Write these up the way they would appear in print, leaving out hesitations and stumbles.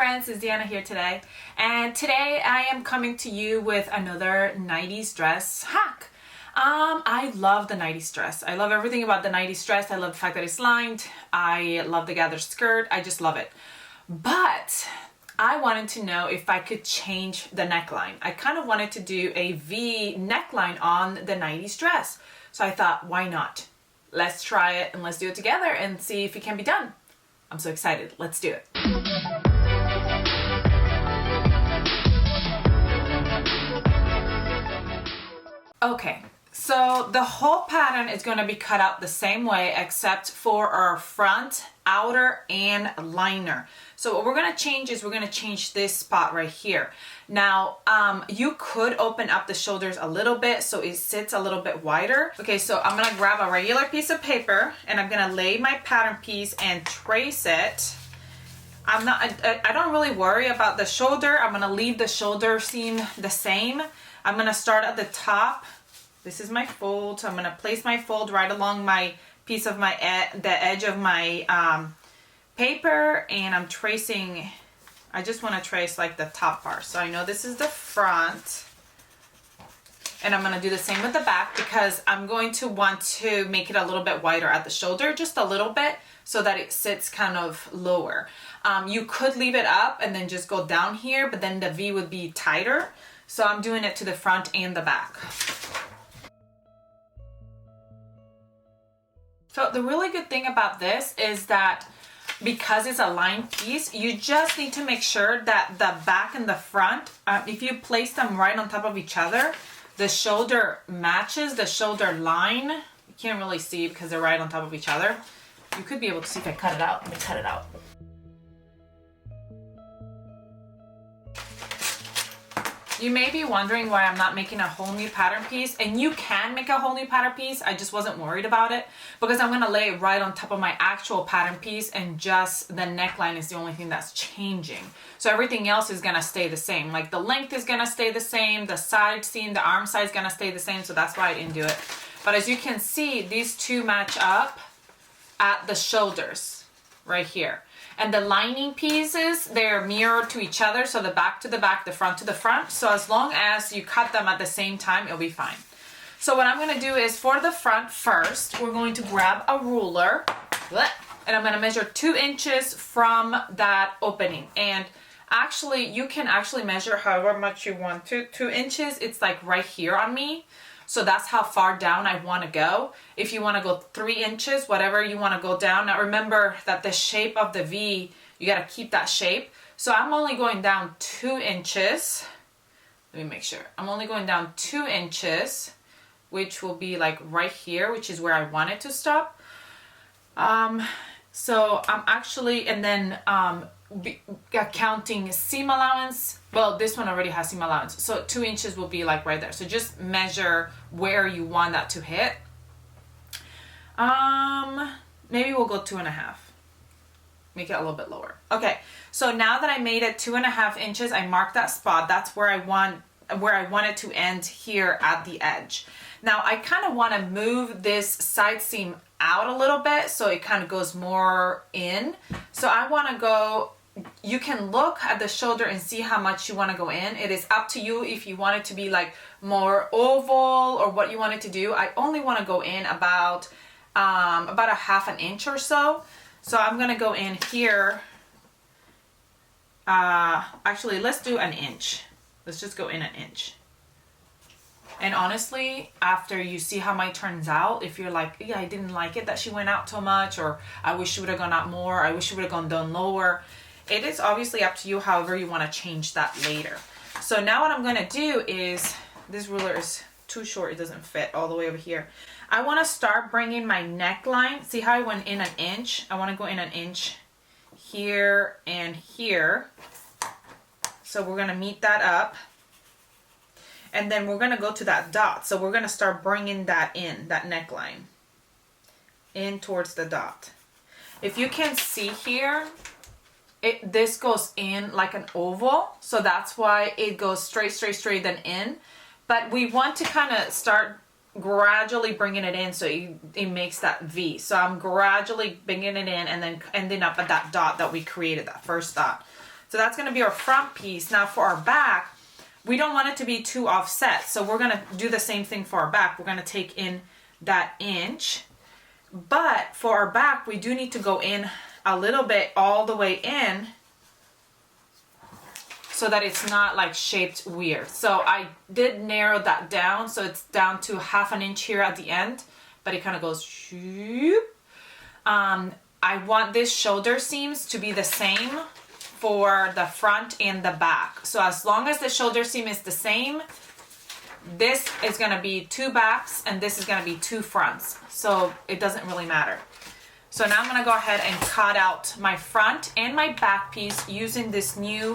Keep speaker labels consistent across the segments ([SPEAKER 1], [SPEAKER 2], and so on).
[SPEAKER 1] friends, it's Deanna here today, and today I am coming to you with another 90s dress hack. I love the 90s dress. I love everything about the 90s dress. I love the fact that it's lined. I love the gathered skirt. I just love it. But I wanted to know if I could change the neckline. I kind of wanted to do a V neckline on the 90s dress. So I thought, why not? Let's try it and let's do it together and see if it can be done. I'm so excited. Let's do it. Okay, so the whole pattern is going to be cut out the same way except for our front, outer, and liner. So what we're going to change is we're going to change this spot right here. Now, you could open up the shoulders a little bit so it sits a little bit wider. Okay, so I'm going to grab a regular piece of paper and I'm going to lay my pattern piece and trace it. I don't really worry about the shoulder. I'm going to leave the shoulder seam the same. I'm going to start at the top. This is my fold. So I'm going to place my fold right along my piece of my the edge of my paper, and I'm tracing. I just want to trace like the top part. So I know this is the front, and I'm going to do the same with the back because I'm going to want to make it a little bit wider at the shoulder, just a little bit, so that it sits kind of lower. You could leave it up and then just go down here, but then the V would be tighter. So I'm doing it to the front and the back. So the really good thing about this is that because it's a lined piece, you just need to make sure that the back and the front, if you place them right on top of each other, the shoulder matches the shoulder line. You can't really see because they're right on top of each other. You could be able to see if I cut it out. Let me cut it out. You may be wondering why I'm not making a whole new pattern piece, and you can make a whole new pattern piece. I just wasn't worried about it because I'm going to lay it right on top of my actual pattern piece, and just the neckline is the only thing that's changing. So everything else is going to stay the same. Like the length is going to stay the same, the side seam, the arm side is going to stay the same, so that's why I didn't do it. But as you can see, these two match up at the shoulders right here. And the lining pieces, they're mirrored to each other. So the back to the back, the front to the front. So as long as you cut them at the same time, it'll be fine. So what I'm going to do is for the front first, we're going to grab a ruler. And I'm going to measure 2 inches from that opening. And actually, you can actually measure however much you want to. 2 inches, it's like right here on me. So that's how far down I want to go. If you want to go 3 inches, whatever you want to go down. Now remember that the shape of the V, you got to keep that shape. So I'm only going down 2 inches. Let me make sure. I'm only going down 2 inches, which will be like right here, which is where I want it to stop. So I'm actually, and then counting seam allowance. Well, this one already has seam allowance, so 2 inches will be like right there. So just measure where you want that to hit. Maybe we'll go 2.5. Make it a little bit lower. Okay, so now that I made it 2.5 inches, I marked that spot. That's where I want it to end here at the edge. Now I kind of want to move this side seam out a little bit so it kind of goes more in. So I want to go. You can look at the shoulder and see how much you want to go in. It is up to you if you want it to be like more oval or what you want it to do. I only want to go in about a 1/2 inch or so. So I'm going to go in here. Actually, let's do 1 inch. Let's just go in 1 inch. And honestly, after you see how mine turns out, if you're like, yeah, I didn't like it that she went out too much, or I wish she would have gone out more, I wish she would have gone down lower. It is obviously up to you, however you want to change that later. So now what I'm going to do is, this ruler is too short, it doesn't fit all the way over here. I want to start bringing my neckline. See how I went in 1 inch? I want to go in 1 inch here and here. So we're going to meet that up. And then we're going to go to that dot. So we're going to start bringing that in, that neckline, in towards the dot. If you can see here, this goes in like an oval. So that's why it goes straight, then in. But we want to kind of start gradually bringing it in so it makes that V. So I'm gradually bringing it in and then ending up at that dot that we created, that first dot. So that's gonna be our front piece. Now for our back, we don't want it to be too offset. So we're gonna do the same thing for our back. We're gonna take in that inch. But for our back, we do need to go in a little bit all the way in so that it's not like shaped weird. So I did narrow that down. So it's down to 1/2 inch here at the end, but it kind of goes shoop. I want this shoulder seams to be the same for the front and the back. So as long as the shoulder seam is the same, this is gonna be 2 backs and this is gonna be 2 fronts. So it doesn't really matter. So now I'm gonna go ahead and cut out my front and my back piece using this new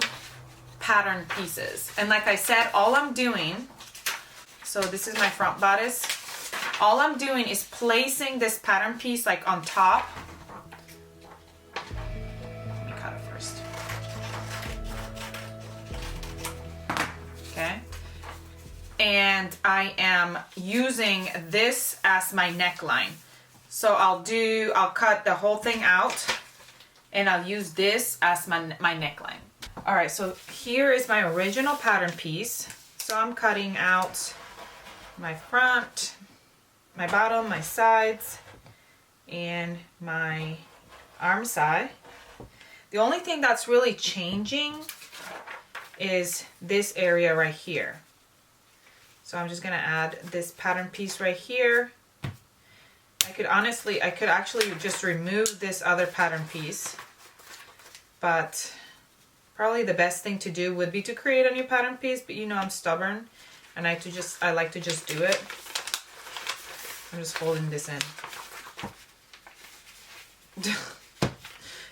[SPEAKER 1] pattern pieces. And like I said, all I'm doing, so this is my front bodice. All I'm doing is placing this pattern piece like on top. Let me cut it first. Okay. And I am using this as my neckline. So I'll cut the whole thing out and I'll use this as my neckline. All right, so here is my original pattern piece. So I'm cutting out my front, my bottom, my sides, and my arm side. The only thing that's really changing is this area right here. So I'm just gonna add this pattern piece right here. I could actually just remove this other pattern piece, but probably the best thing to do would be to create a new pattern piece, but you know I'm stubborn and I like to just do it. I'm just folding this in.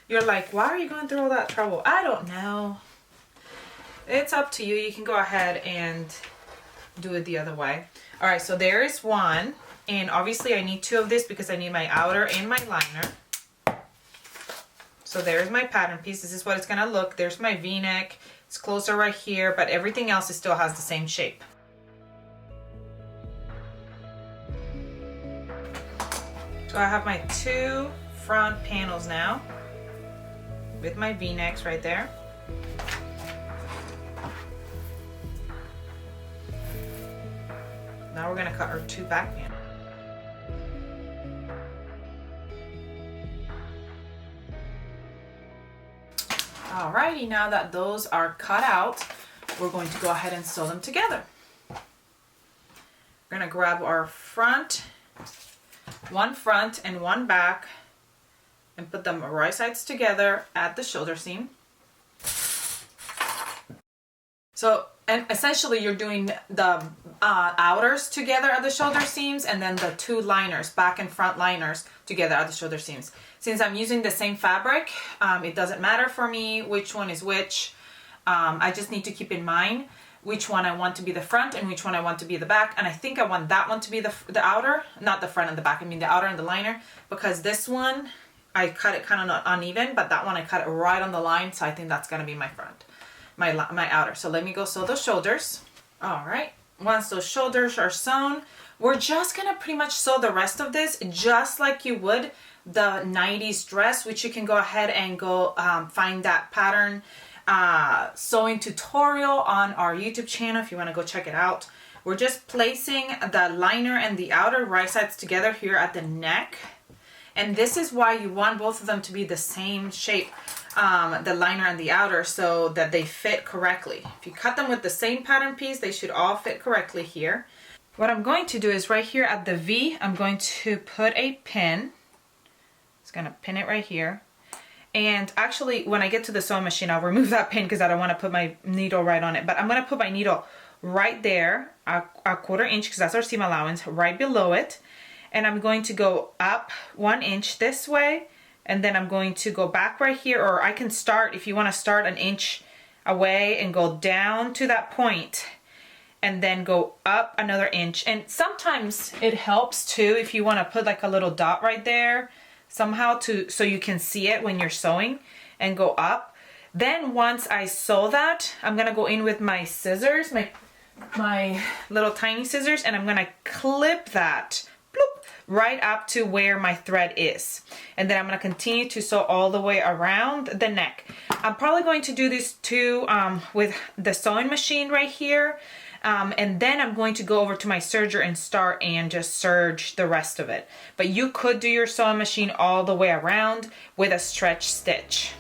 [SPEAKER 1] You're like, why are you going through all that trouble? I don't know. It's up to you. You can go ahead and do it the other way. All right, so there is one, and obviously I need 2 of this because I need my outer and my liner. So there's my pattern piece. This is what it's gonna look. There's my V-neck. It's closer right here, but everything else still has the same shape. So I have my 2 front panels now with my V-necks right there. Now we're gonna cut our 2 back panels. Alrighty, now that those are cut out, we're going to go ahead and sew them together. We're gonna grab our one front and one back, and put them right sides together at the shoulder seam. So, and essentially you're doing the outers together at the shoulder seams, and then the 2 liners, back and front liners, together at the shoulder seams. Since I'm using the same fabric, it doesn't matter for me which one is which. I just need to keep in mind which one I want to be the front and which one I want to be the back. And I think I want that one to be the outer, not the front and the back. I mean the outer and the liner, because this one, I cut it kind of uneven, but that one I cut it right on the line. So I think that's gonna be my front, my outer. So let me go sew those shoulders. All right, once those shoulders are sewn, we're just gonna pretty much sew the rest of this just like you would the 90s dress, which you can go ahead and go find that pattern sewing tutorial on our YouTube channel if you want to go check it out. We're just placing the liner and the outer right sides together here at the neck, and this is why you want both of them to be the same shape, the liner and the outer, so that they fit correctly. If you cut them with the same pattern piece, they should all fit correctly here. What I'm going to do is right here at the V, I'm going to put a pin. It's gonna pin it right here. And actually, when I get to the sewing machine, I'll remove that pin because I don't want to put my needle right on it. But I'm going to put my needle right there, a 1/4 inch, because that's our seam allowance, right below it. And I'm going to go up 1 inch this way. And then I'm going to go back right here. Or I can start, if you want to start 1 inch away and go down to that point, and then go up another inch. And sometimes it helps too if you want to put like a little dot right there somehow, so you can see it when you're sewing, and go up. Then once I sew that, I'm gonna go in with my scissors, my little tiny scissors, and I'm gonna clip that bloop, right up to where my thread is. And then I'm going to continue to sew all the way around the neck. I'm probably going to do this too with the sewing machine right here. And then I'm going to go over to my serger and start and just serge the rest of it. But you could do your sewing machine all the way around with a stretch stitch.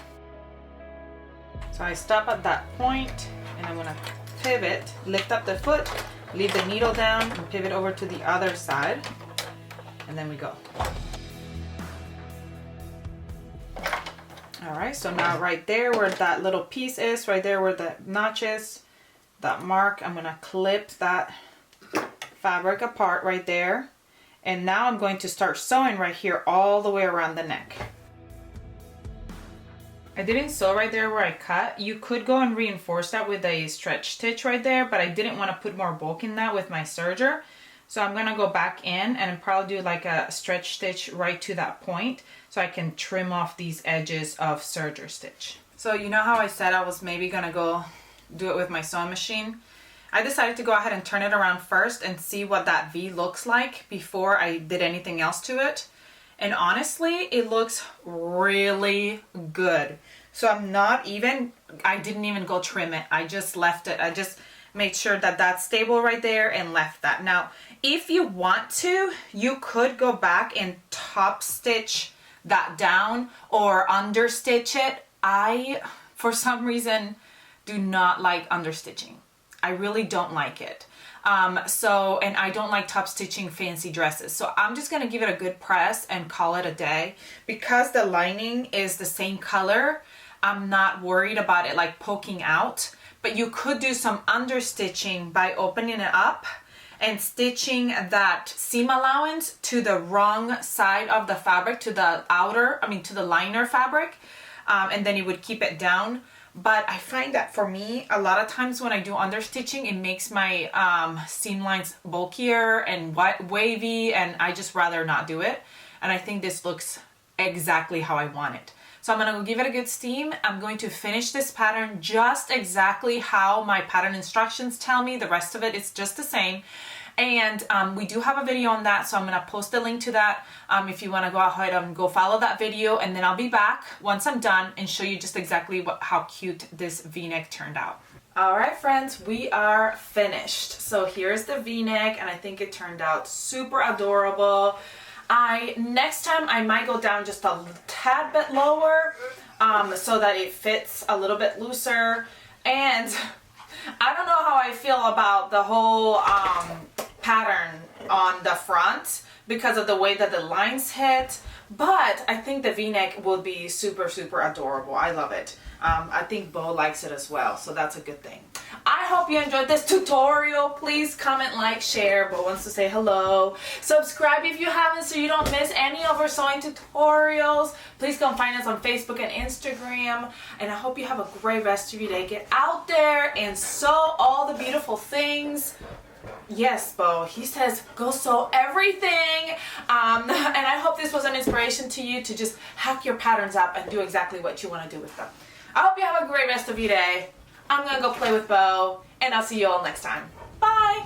[SPEAKER 1] So I stop at that point and I'm gonna pivot, lift up the foot, leave the needle down and pivot over to the other side. And then we go. All right, so now right there where that little piece is, right there where the notch is, that mark, I'm gonna clip that fabric apart right there. And now I'm going to start sewing right here all the way around the neck. I didn't sew right there where I cut. You could go and reinforce that with a stretch stitch right there, but I didn't want to put more bulk in that with my serger. So I'm gonna go back in and probably do like a stretch stitch right to that point so I can trim off these edges of serger stitch. So you know how I said I was maybe gonna go do it with my sewing machine? I decided to go ahead and turn it around first and see what that V looks like before I did anything else to it. And honestly, it looks really good. So I didn't even go trim it. I just left it. I just made sure that that's stable right there and left that. Now, if you want to, you could go back and top stitch that down or understitch it. I, for some reason, do not like understitching. I really don't like it. And I don't like top stitching fancy dresses. So I'm just gonna give it a good press and call it a day. Because the lining is the same color, I'm not worried about it like poking out. But you could do some understitching by opening it up and stitching that seam allowance to the wrong side of the fabric, to the liner fabric, and then you would keep it down. But I find that for me, a lot of times when I do understitching, it makes my seam lines bulkier and wavy, and I just rather not do it. And I think this looks exactly how I want it. So I'm gonna go give it a good steam. I'm going to finish this pattern just exactly how my pattern instructions tell me. The rest of it is just the same. And we do have a video on that, so I'm gonna post a link to that if you wanna go ahead and go follow that video, and then I'll be back once I'm done and show you just exactly how cute this V-neck turned out. All right, friends, we are finished. So here's the V-neck, and I think it turned out super adorable. Next time I might go down just a tad bit lower so that it fits a little bit looser. And I don't know how I feel about the whole pattern on the front because of the way that the lines hit, but I think the V-neck will be super, super adorable. I love it. I think Bo likes it as well, so that's a good thing. I hope you enjoyed this tutorial. Please comment, like, share. Bo wants to say hello. Subscribe if you haven't so you don't miss any of our sewing tutorials. Please come find us on Facebook and Instagram. And I hope you have a great rest of your day. Get out there and sew all the beautiful things. Yes, Bo, he says go sew everything. And I hope this was an inspiration to you to just hack your patterns up and do exactly what you want to do with them. I hope you have a great rest of your day. I'm gonna go play with Bo, and I'll see you all next time. Bye!